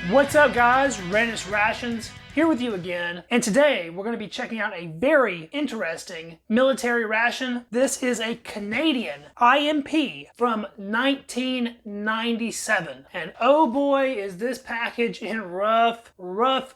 What's up guys, Readiness Rations here with you again, and today we're going to be checking out a very interesting military ration. This is a Canadian IMP from 1997, and oh boy is this package in rough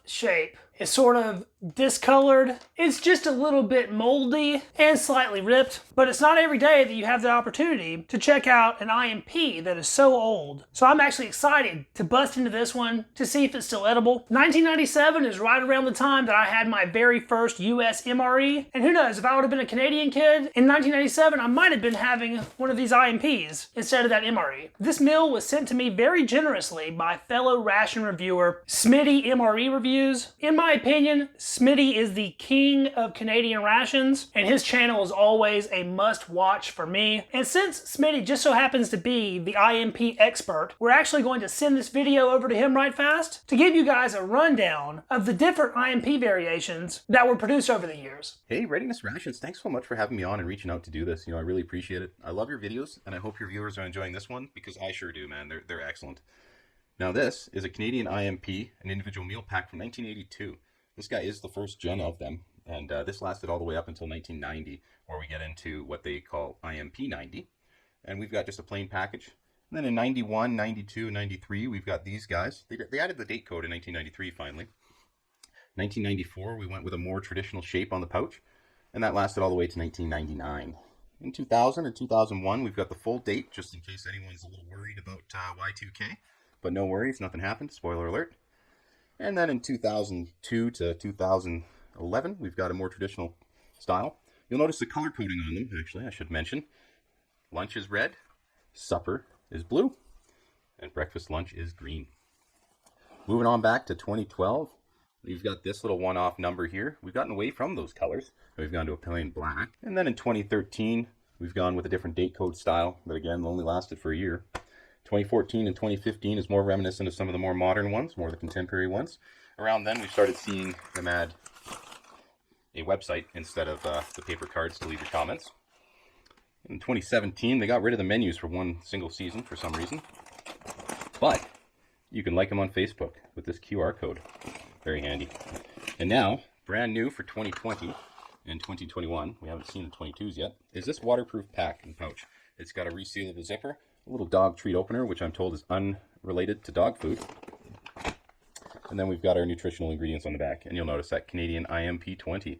shape. It's sort of discolored. It's just a little bit moldy and slightly ripped, but it's not every day that you have the opportunity to check out an IMP that is so old. So I'm actually excited to bust into this one to see if it's still edible. 1997 is right around the time that I had my very first US MRE, and who knows, if I would have been a Canadian kid in 1997, I might have been having one of these IMPs instead of that MRE. This meal was sent to me very generously by fellow ration reviewer Smitty MRE Reviews. In my opinion, Smitty is the king of Canadian rations, and his channel is always a must-watch for me. And since Smitty just so happens to be the IMP expert, we're actually going to send this video over to him right fast to give you guys a rundown of the different IMP variations that were produced over the years. Hey, Readiness Rations, thanks so much for having me on and reaching out to do this. I really appreciate it. I love your videos, and I hope your viewers are enjoying this one, because I sure do, man. They're excellent. Now this is a Canadian IMP, an individual meal pack from 1982. This guy is the first gen of them, and this lasted all the way up until 1990, where we get into what they call IMP 90. And we've got just a plain package. And then in 91, 92, 93, we've got these guys. They added the date code in 1993 finally. 1994, we went with a more traditional shape on the pouch, and that lasted all the way to 1999. In 2000 and 2001, we've got the full date, just in case anyone's a little worried about Y2K. But no worries, nothing happened, spoiler alert. And then in 2002 to 2011, we've got a more traditional style. You'll notice the color coding on them, actually, I should mention. Lunch is red, supper is blue, and breakfast lunch is green. Moving on back to 2012, we've got this little one-off number here. We've gotten away from those colors, and we've gone to a plain black. And then in 2013, we've gone with a different date code style, that again only lasted for a year. 2014 and 2015 is more reminiscent of some of the more modern ones, more of the contemporary ones. Around then, we started seeing them add a website instead of the paper cards to leave your comments. In 2017, they got rid of the menus for one single season for some reason. But you can like them on Facebook with this QR code. Very handy. And now, brand new for 2020 and 2021, we haven't seen the 22s yet, is this waterproof pack and pouch. It's got a resealable zipper, a little dog treat opener, which I'm told is unrelated to dog food. And then we've got our nutritional ingredients on the back, and you'll notice that Canadian IMP 20.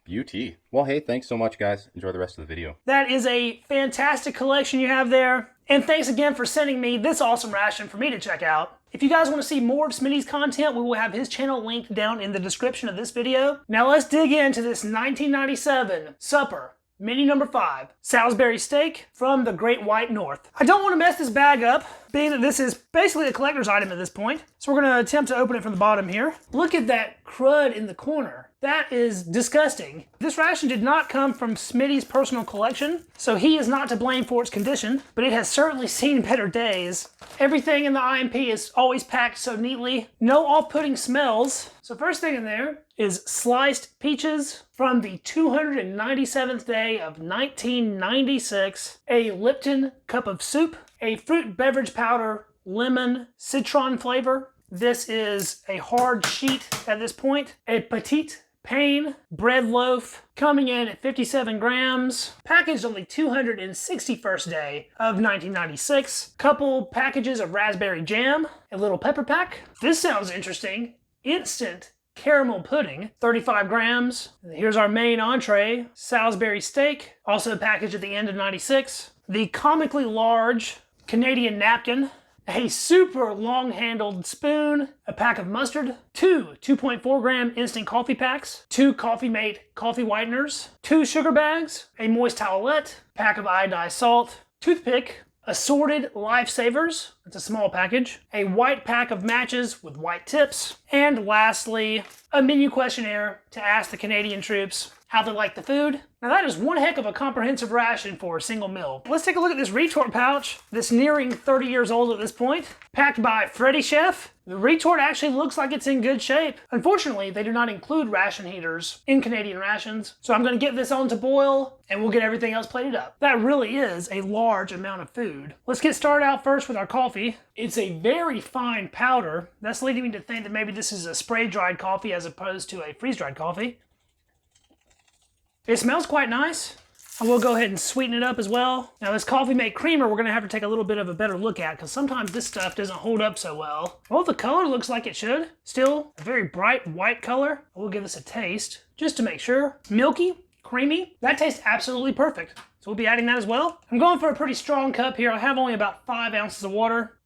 Beauty. Well, hey, thanks so much, guys. Enjoy the rest of the video. That is a fantastic collection you have there. And thanks again for sending me this awesome ration for me to check out. If you guys want to see more of Smitty's content, we will have his channel linked down in the description of this video. Now let's dig into this 1997 supper. Menu number 5, Salisbury steak from the Great White North. I don't want to mess this bag up, being that this is basically a collector's item at this point. So we're going to attempt to open it from the bottom here. Look at that crud in the corner. That is disgusting. This ration did not come from Smitty's personal collection, so he is not to blame for its condition, but it has certainly seen better days. Everything in the IMP is always packed so neatly. No off-putting smells. So first thing in there is sliced peaches from the 297th day of 1996, a Lipton cup of soup, a fruit beverage powder, lemon, citron flavor. This is a hard sheet at this point, a petite pain bread loaf coming in at 57 grams, packaged on the 261st day of 1996, couple packages of raspberry jam, a little pepper pack. This sounds interesting. Instant caramel pudding, 35 grams. Here's our main entree, Salisbury steak, also packaged at the end of 96. The comically large Canadian napkin, a super long-handled spoon, a pack of mustard, 2.4 gram instant coffee packs, 2 Coffee Mate coffee whiteners, 2 sugar bags, a moist towelette, pack of iodized salt, toothpick, assorted lifesavers, that's a small package, a white pack of matches with white tips, and lastly, a menu questionnaire to ask the Canadian troops how they like the food. Now that is one heck of a comprehensive ration for a single meal. Let's take a look at this retort pouch that's nearing 30 years old at this point. Packed by Freddy Chef. The retort actually looks like it's in good shape. Unfortunately, they do not include ration heaters in Canadian rations, so I'm going to get this on to boil and we'll get everything else plated up. That really is a large amount of food. Let's get started out first with our coffee. It's a very fine powder. That's leading me to think that maybe this is a spray-dried coffee as opposed to a freeze-dried coffee. It smells quite nice. I will go ahead and sweeten it up as well. Now this coffee mate creamer we're going to have to take a little bit of a better look at because sometimes this stuff doesn't hold up so well. Well, the color looks like it should. Still a very bright white color. I will give this a taste just to make sure. Milky, creamy. That tastes absolutely perfect. So we'll be adding that as well. I'm going for a pretty strong cup here. I have only about 5 ounces of water.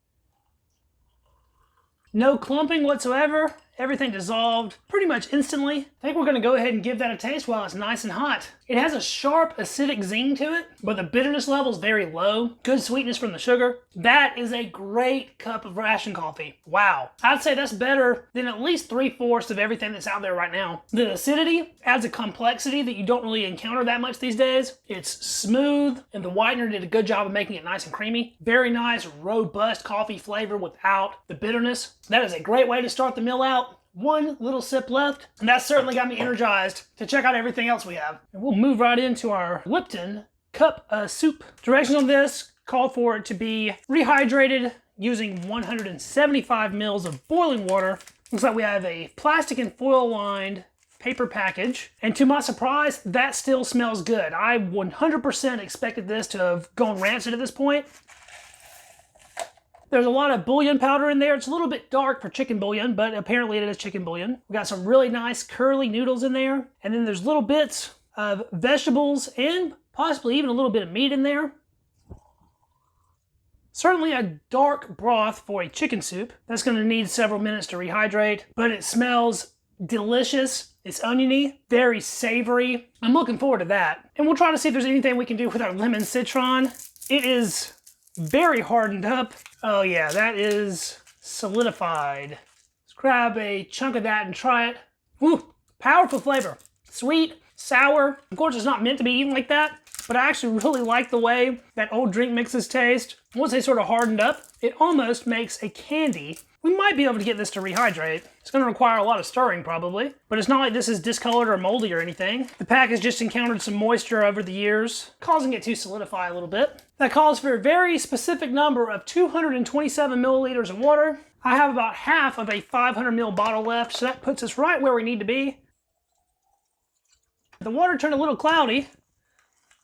No clumping whatsoever. Everything dissolved pretty much instantly. I think we're going to go ahead and give that a taste while it's nice and hot. It has a sharp acidic zing to it, but the bitterness level is very low. Good sweetness from the sugar. That is a great cup of ration coffee. Wow. I'd say that's better than at least 3/4 of everything that's out there right now. The acidity adds a complexity that you don't really encounter that much these days. It's smooth, and the whitener did a good job of making it nice and creamy. Very nice, robust coffee flavor without the bitterness. That is a great way to start the meal out. One little sip left, and that certainly got me energized to check out everything else we have. And we'll move right into our Lipton cup of soup. Directions on this call for it to be rehydrated using 175 mils of boiling water. Looks like we have a plastic and foil lined paper package, and to my surprise, that still smells good. I 100% expected this to have gone rancid at this point. There's a lot of bouillon powder in there. It's a little bit dark for chicken bouillon, but apparently it is chicken bouillon. We got some really nice curly noodles in there. And then there's little bits of vegetables and possibly even a little bit of meat in there. Certainly a dark broth for a chicken soup. That's going to need several minutes to rehydrate, but it smells delicious. It's oniony, very savory. I'm looking forward to that. And we'll try to see if there's anything we can do with our lemon citron. It is very hardened up. Oh yeah, that is solidified. Let's grab a chunk of that and try it. Woo, powerful flavor. Sweet, sour. Of course, it's not meant to be eaten like that, but I actually really like the way that old drink mixes taste. Once they sort of hardened up, it almost makes a candy. We might be able to get this to rehydrate. It's going to require a lot of stirring probably, but it's not like this is discolored or moldy or anything. The pack has just encountered some moisture over the years, causing it to solidify a little bit. That calls for a very specific number of 227 milliliters of water. I have about half of a 500 ml bottle left, so that puts us right where we need to be. The water turned a little cloudy.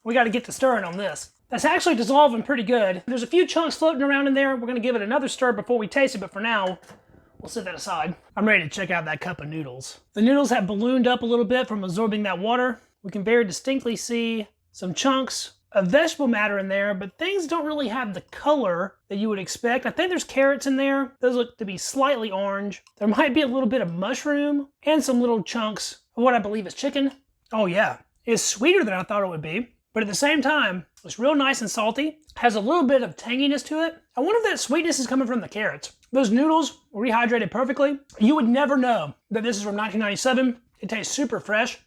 We got to get to stirring on this. That's actually dissolving pretty good. There's a few chunks floating around in there. We're going to give it another stir before we taste it, but for now, we'll set that aside. I'm ready to check out that cup of noodles. The noodles have ballooned up a little bit from absorbing that water. We can very distinctly see some chunks of vegetable matter in there, but things don't really have the color that you would expect. I think there's carrots in there. Those look to be slightly orange. There might be a little bit of mushroom and some little chunks of what I believe is chicken. Oh yeah, it's sweeter than I thought it would be, but at the same time, it's real nice and salty. Has a little bit of tanginess to it. I wonder if that sweetness is coming from the carrots. Those noodles were rehydrated perfectly. You would never know that this is from 1997. It tastes super fresh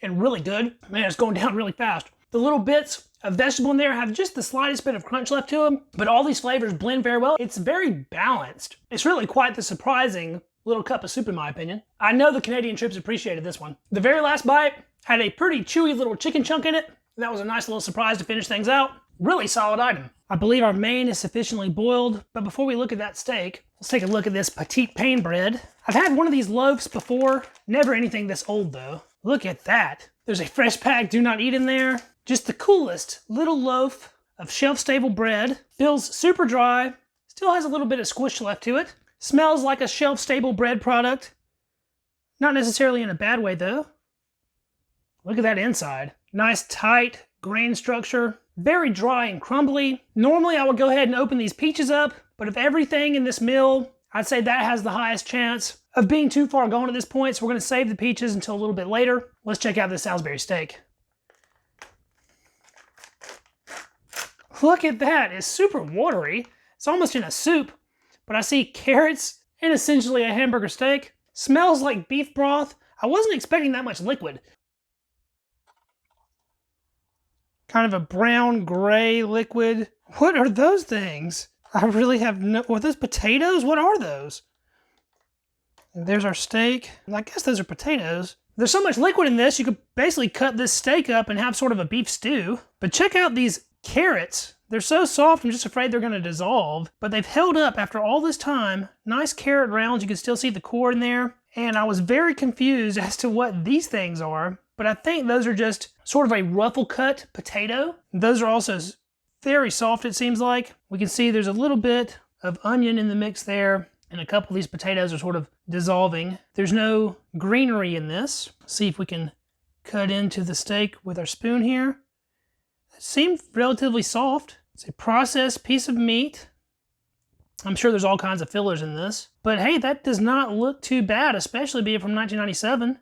and really good. Man, it's going down really fast. The little bits of vegetable in there have just the slightest bit of crunch left to them, but all these flavors blend very well. It's very balanced. It's really quite the surprising little cup of soup in my opinion. I know the Canadian troops appreciated this one. The very last bite had a pretty chewy little chicken chunk in it. That was a nice little surprise to finish things out. Really solid item. I believe our main is sufficiently boiled, but before we look at that steak, let's take a look at this petite pain bread. I've had one of these loaves before, never anything this old though. Look at that. There's a fresh pack do not eat in there. Just the coolest little loaf of shelf-stable bread. Feels super dry, still has a little bit of squish left to it. Smells like a shelf-stable bread product. Not necessarily in a bad way though. Look at that inside. Nice tight grain structure. Very dry and crumbly. Normally I would go ahead and open these peaches up, but of everything in this meal, I'd say that has the highest chance of being too far gone at this point, so we're going to save the peaches until a little bit later. Let's check out this Salisbury steak. Look at that, it's super watery. It's almost in a soup, but I see carrots and essentially a hamburger steak. Smells like beef broth. I wasn't expecting that much liquid. kind of a brown gray liquid. What are those things? I really have no, are those potatoes? What are those? And there's our steak. I guess those are potatoes. There's so much liquid in this, you could basically cut this steak up and have sort of a beef stew. But check out these carrots. They're so soft, I'm just afraid they're gonna dissolve, but they've held up after all this time. Nice carrot rounds, you can still see the core in there. And I was very confused as to what these things are, but I think those are just sort of a ruffle cut potato. Those are also very soft, it seems like. We can see there's a little bit of onion in the mix there, and a couple of these potatoes are sort of dissolving. There's no greenery in this. Let's see if we can cut into the steak with our spoon here. It seemed relatively soft. It's a processed piece of meat. I'm sure there's all kinds of fillers in this. But hey, that does not look too bad, especially being from 1997.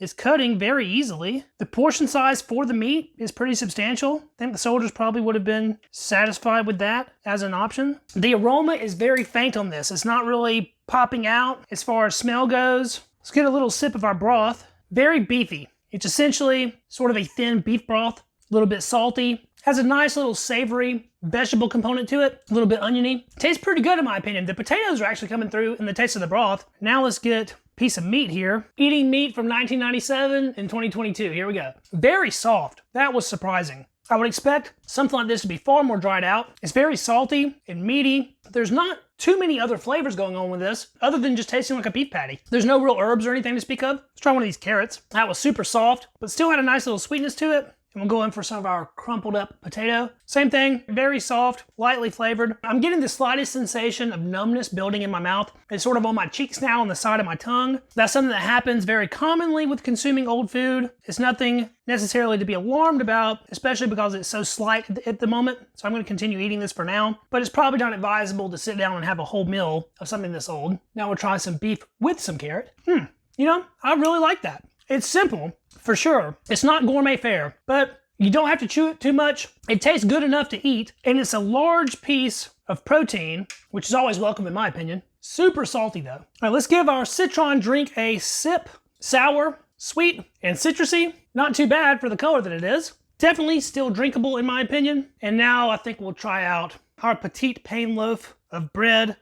It's cutting very easily. The portion size for the meat is pretty substantial. I think the soldiers probably would have been satisfied with that as an option. The aroma is very faint on this. It's not really popping out as far as smell goes. Let's get a little sip of our broth. Very beefy. It's essentially sort of a thin beef broth, a little bit salty. Has a nice little savory vegetable component to it, a little bit oniony. Tastes pretty good in my opinion. The potatoes are actually coming through in the taste of the broth. Now let's get a piece of meat here. Eating meat from 1997 and 2022, here we go. Very soft, that was surprising. I would expect something like this to be far more dried out. It's very salty and meaty. There's not too many other flavors going on with this, other than just tasting like a beef patty. There's no real herbs or anything to speak of. Let's try one of these carrots. That was super soft, but still had a nice little sweetness to it. And we'll go in for some of our crumpled up potato. Same thing, very soft, lightly flavored. I'm getting the slightest sensation of numbness building in my mouth. It's sort of on my cheeks now, on the side of my tongue. That's something that happens very commonly with consuming old food. It's nothing necessarily to be alarmed about, especially because it's so slight at the moment. So I'm gonna continue eating this for now, but it's probably not advisable to sit down and have a whole meal of something this old. Now we'll try some beef with some carrot. You know, I really like that. It's simple, for sure. It's not gourmet fare, but you don't have to chew it too much. It tastes good enough to eat, and it's a large piece of protein, which is always welcome in my opinion. Super salty though. All right, let's give our citron drink a sip. Sour, sweet, and citrusy. Not too bad for the color that it is. Definitely still drinkable in my opinion. And now I think we'll try out our petite pain loaf of bread.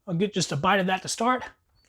I'll get just a bite of that to start.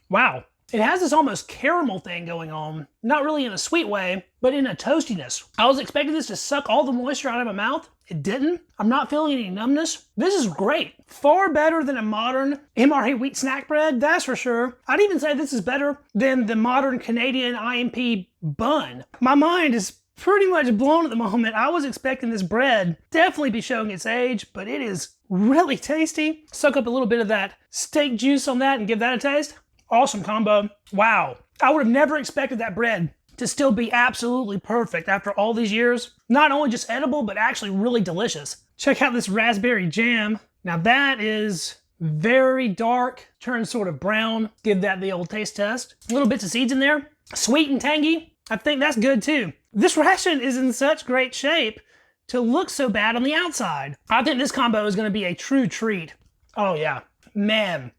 Wow. It has this almost caramel thing going on, not really in a sweet way, but in a toastiness. I was expecting this to suck all the moisture out of my mouth. It didn't. I'm not feeling any numbness. This is great. Far better than a modern MRE wheat snack bread, that's for sure. I'd even say this is better than the modern Canadian IMP bun. My mind is pretty much blown at the moment. I was expecting this bread definitely be showing its age, but it is really tasty. Suck up a little bit of that steak juice on that and give that a taste. Awesome combo. Wow. I would have never expected that bread to still be absolutely perfect after all these years. Not only just edible, but actually really delicious. Check out this raspberry jam. Now that is very dark, turns sort of brown. Give that the old taste test. Little bits of seeds in there. Sweet and tangy. I think that's good too. This ration is in such great shape to look so bad on the outside. I think this combo is going to be a true treat. Oh yeah. Man,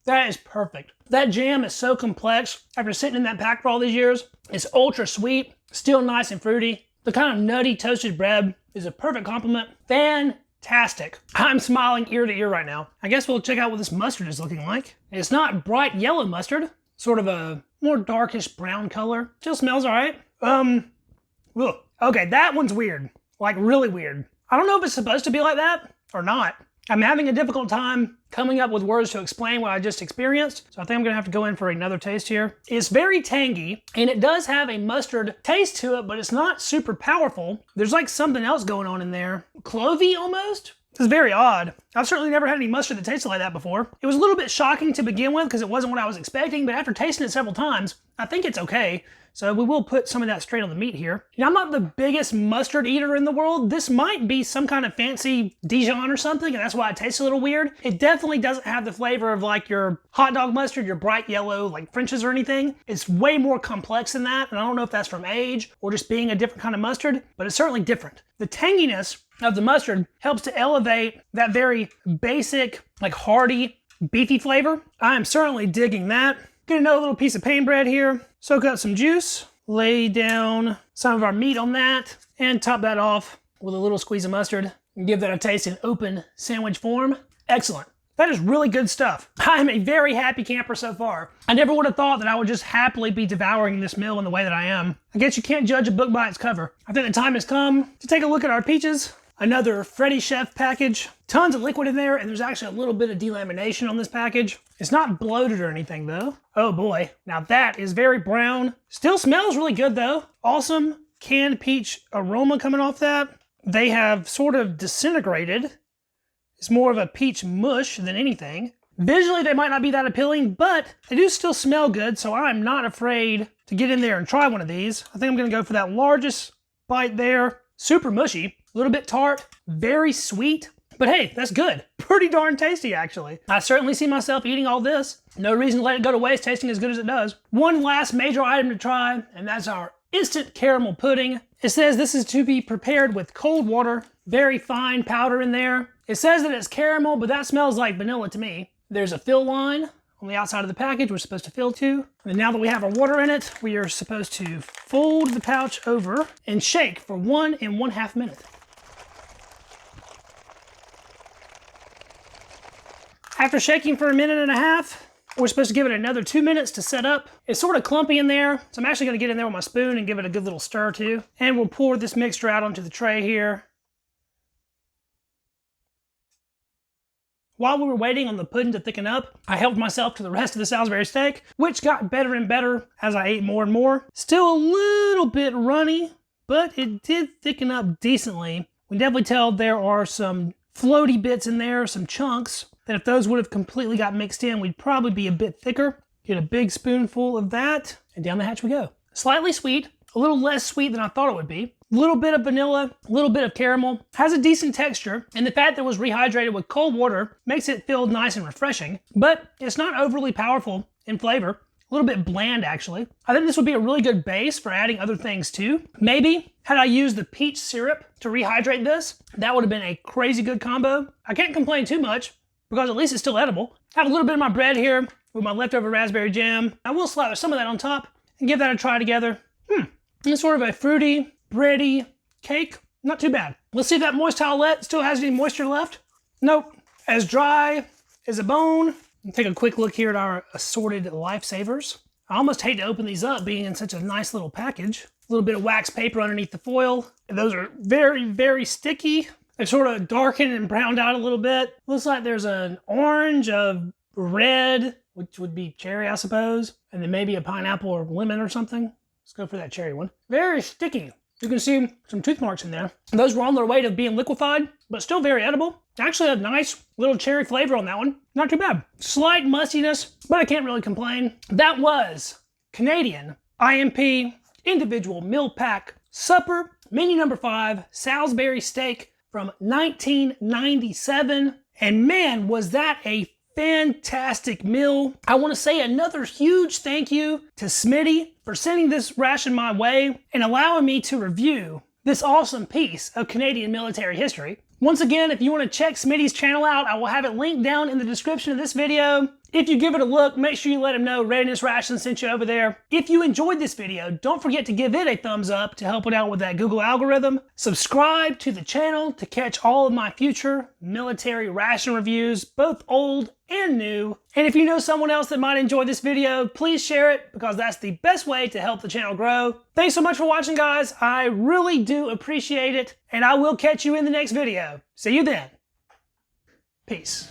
that is perfect. That jam is so complex after sitting in that pack for all these years. It's ultra sweet, still nice and fruity. The kind of nutty toasted bread is a perfect complement. Fantastic. I'm smiling ear to ear right now. I guess we'll check out what this mustard is looking like. It's not bright yellow mustard, sort of a more darkish brown color. Still smells all right. Ugh. Okay, that one's weird. Like really weird. I don't know if it's supposed to be like that or not. I'm having a difficult time coming up with words to explain what I just experienced, so I think I'm gonna have to go in for another taste here. It's very tangy, and it does have a mustard taste to it, but it's not super powerful. There's like something else going on in there. Clovey almost? This is very odd. I've certainly never had any mustard that tasted like that before. It was a little bit shocking to begin with because it wasn't what I was expecting, but after tasting it several times, I think it's okay. So we will put some of that straight on the meat here. You know, I'm not the biggest mustard eater in the world. This might be some kind of fancy Dijon or something, and that's why it tastes a little weird. It definitely doesn't have the flavor of like your hot dog mustard, your bright yellow like French's or anything. It's way more complex than that, and I don't know if that's from age or just being a different kind of mustard, but it's certainly different. The tanginess of the mustard helps to elevate that very basic, like hearty, beefy flavor. I am certainly digging that. Get another little piece of plain bread here. Soak up some juice. lay down some of our meat on that and top that off with a little squeeze of mustard and give that a taste in open sandwich form. Excellent. That is really good stuff. I'm a very happy camper so far. I never would have thought that I would just happily be devouring this meal in the way that I am. I guess you can't judge a book by its cover. I think the time has come to take a look at our peaches. Another Freddy Chef package. Tons of liquid in there, and there's actually a little bit of delamination on this package. It's not bloated or anything though. Oh boy, now that is very brown. Still smells really good though. Awesome canned peach aroma coming off that. They have sort of disintegrated. It's more of a peach mush than anything. Visually, they might not be that appealing, but they do still smell good, so I'm not afraid to get in there and try one of these. I think I'm gonna go for that largest bite there. Super mushy, a little bit tart, very sweet, but hey, that's good. Pretty darn tasty, actually. I certainly see myself eating all this. No reason to let it go to waste, tasting as good as it does. One last major item to try, and that's our instant caramel pudding. It says this is to be prepared with cold water, very fine powder in there. It says that it's caramel, but that smells like vanilla to me. There's a fill line on the outside of the package we're supposed to fill to. And now that we have our water in it, we are supposed to fold the pouch over and shake for 1 1/2 minutes. After shaking for 1.5 minutes, we're supposed to give it another 2 minutes to set up. It's sort of clumpy in there, so I'm actually gonna get in there with my spoon and give it a good little stir too. And we'll pour this mixture out onto the tray here. While we were waiting on the pudding to thicken up, I helped myself to the rest of the Salisbury steak, which got better and better as I ate more and more. Still a little bit runny, but it did thicken up decently. We definitely tell there are some floaty bits in there, some chunks, that if those would have completely got mixed in, we'd probably be a bit thicker. Get a big spoonful of that, and down the hatch we go. Slightly sweet, a little less sweet than I thought it would be. A little bit of vanilla, a little bit of caramel. Has a decent texture, and the fact that it was rehydrated with cold water makes it feel nice and refreshing, but it's not overly powerful in flavor. A little bit bland, actually. I think this would be a really good base for adding other things too. Maybe, had I used the peach syrup to rehydrate this, that would have been a crazy good combo. I can't complain too much, because at least it's still edible. I have a little bit of my bread here with my leftover raspberry jam. I will slather some of that on top and give that a try together. It's sort of a fruity, bready cake. Not too bad. Let's see if that moist towelette still has any moisture left. Nope. As dry as a bone. Take a quick look here at our assorted lifesavers. I almost hate to open these up being in such a nice little package. A little bit of wax paper underneath the foil. And those are very, very sticky. They're sort of darkened and browned out a little bit. Looks like there's an orange, a red, which would be cherry, I suppose. And then maybe a pineapple or lemon or something. Let's go for that cherry one. Very sticky. You can see some tooth marks in there. Those were on their way to being liquefied, but still very edible. Actually a nice little cherry flavor on that one. Not too bad. Slight mustiness, but I can't really complain. That was Canadian IMP Individual Meal Pack Supper, menu number 5, Salisbury steak from 1997. And man, was that a fantastic meal. I want to say another huge thank you to Smitty for sending this ration my way and allowing me to review this awesome piece of Canadian military history. Once again, if you want to check Smitty's channel out, I will have it linked down in the description of this video. If you give it a look, make sure you let him know Readiness Rations sent you over there. If you enjoyed this video, don't forget to give it a thumbs up to help it out with that Google algorithm. Subscribe to the channel to catch all of my future military ration reviews, both old and new. And if you know someone else that might enjoy this video, please share it because that's the best way to help the channel grow. Thanks so much for watching, guys. I really do appreciate it, and I will catch you in the next video. See you then. Peace.